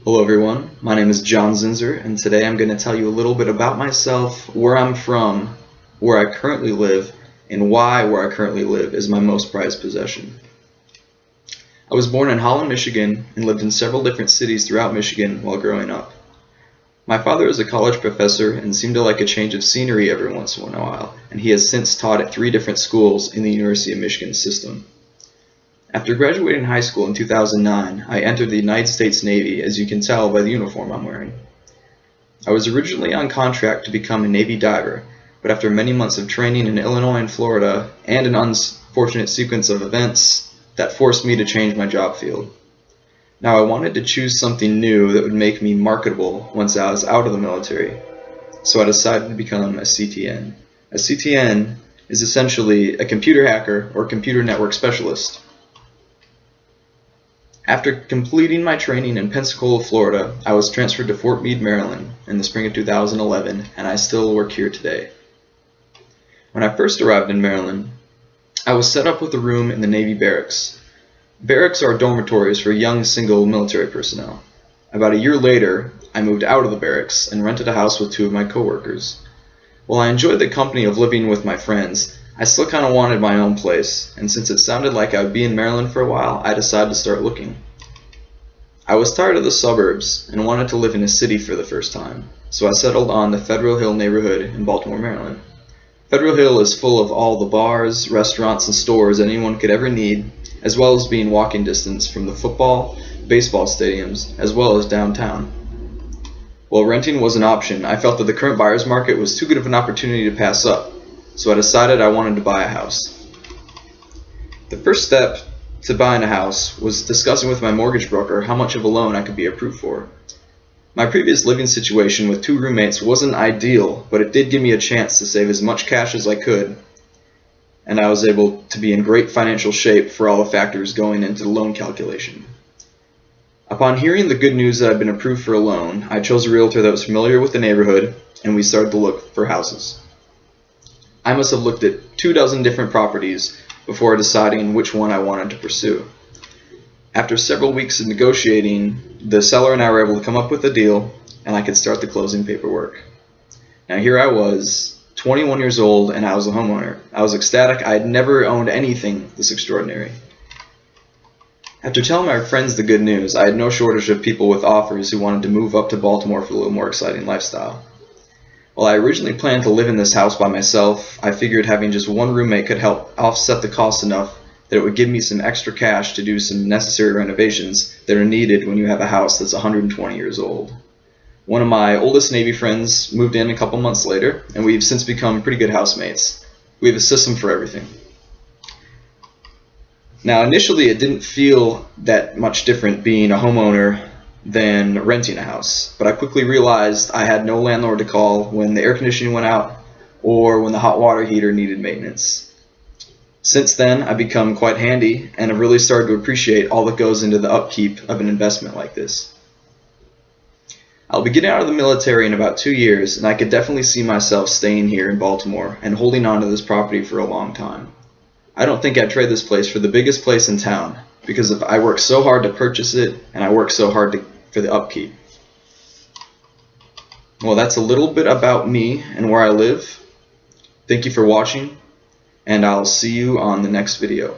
Hello everyone, my name is John Zinzer, and today I'm going to tell you a little bit about myself, where I'm from, where I currently live, and why where I currently live is my most prized possession. I was born in Holland, Michigan, and lived in several different cities throughout Michigan while growing up. My father is a college professor and seemed to like a change of scenery every once in a while, and he has since taught at 3 different schools in the University of Michigan system. After graduating high school in 2009, I entered the United States Navy, as you can tell by the uniform I'm wearing. I was originally on contract to become a Navy diver, but after many months of training in Illinois and Florida, and an unfortunate sequence of events, that forced me to change my job field. Now I wanted to choose something new that would make me marketable once I was out of the military, so I decided to become a CTN. A CTN is essentially a computer hacker or computer network specialist. After completing my training in Pensacola, Florida, I was transferred to Fort Meade, Maryland in the spring of 2011, and I still work here today. When I first arrived in Maryland, I was set up with a room in the Navy barracks. Barracks are dormitories for young single military personnel. About a year later, I moved out of the barracks and rented a house with 2 of my coworkers. While I enjoyed the company of living with my friends, I still kind of wanted my own place, and since it sounded like I would be in Maryland for a while, I decided to start looking. I was tired of the suburbs and wanted to live in a city for the first time, so I settled on the Federal Hill neighborhood in Baltimore, Maryland. Federal Hill is full of all the bars, restaurants, and stores anyone could ever need, as well as being walking distance from the football, baseball stadiums, as well as downtown. While renting was an option, I felt that the current buyer's market was too good of an opportunity to pass up, so I decided I wanted to buy a house. The first step to buying a house was discussing with my mortgage broker how much of a loan I could be approved for. My previous living situation with 2 roommates wasn't ideal, but it did give me a chance to save as much cash as I could, and I was able to be in great financial shape for all the factors going into the loan calculation. Upon hearing the good news that I'd been approved for a loan, I chose a realtor that was familiar with the neighborhood, and we started to look for houses. I must have looked at 24 different properties before deciding which one I wanted to pursue. After several weeks of negotiating, the seller and I were able to come up with a deal, and I could start the closing paperwork. Now here I was, 21 years old, and I was a homeowner. I was ecstatic. I had never owned anything this extraordinary. After telling my friends the good news, I had no shortage of people with offers who wanted to move up to Baltimore for a little more exciting lifestyle. While I originally planned to live in this house by myself, I figured having just one roommate could help offset the cost enough that it would give me some extra cash to do some necessary renovations that are needed when you have a house that's 120 years old. One of my oldest Navy friends moved in a couple months later, and we've since become pretty good housemates. We have a system for everything. Now initially it didn't feel that much different being a homeowner than renting a house, but I quickly realized I had no landlord to call when the air conditioning went out or when the hot water heater needed maintenance. Since then, I've become quite handy and have really started to appreciate all that goes into the upkeep of an investment like this. I'll be getting out of the military in about 2 years, and I could definitely see myself staying here in Baltimore and holding on to this property for a long time. I don't think I'd trade this place for the biggest place in town, because if I worked so hard to purchase it and I worked so hard for the upkeep. Well, that's a little bit about me and where I live. Thank you for watching, and I'll see you on the next video.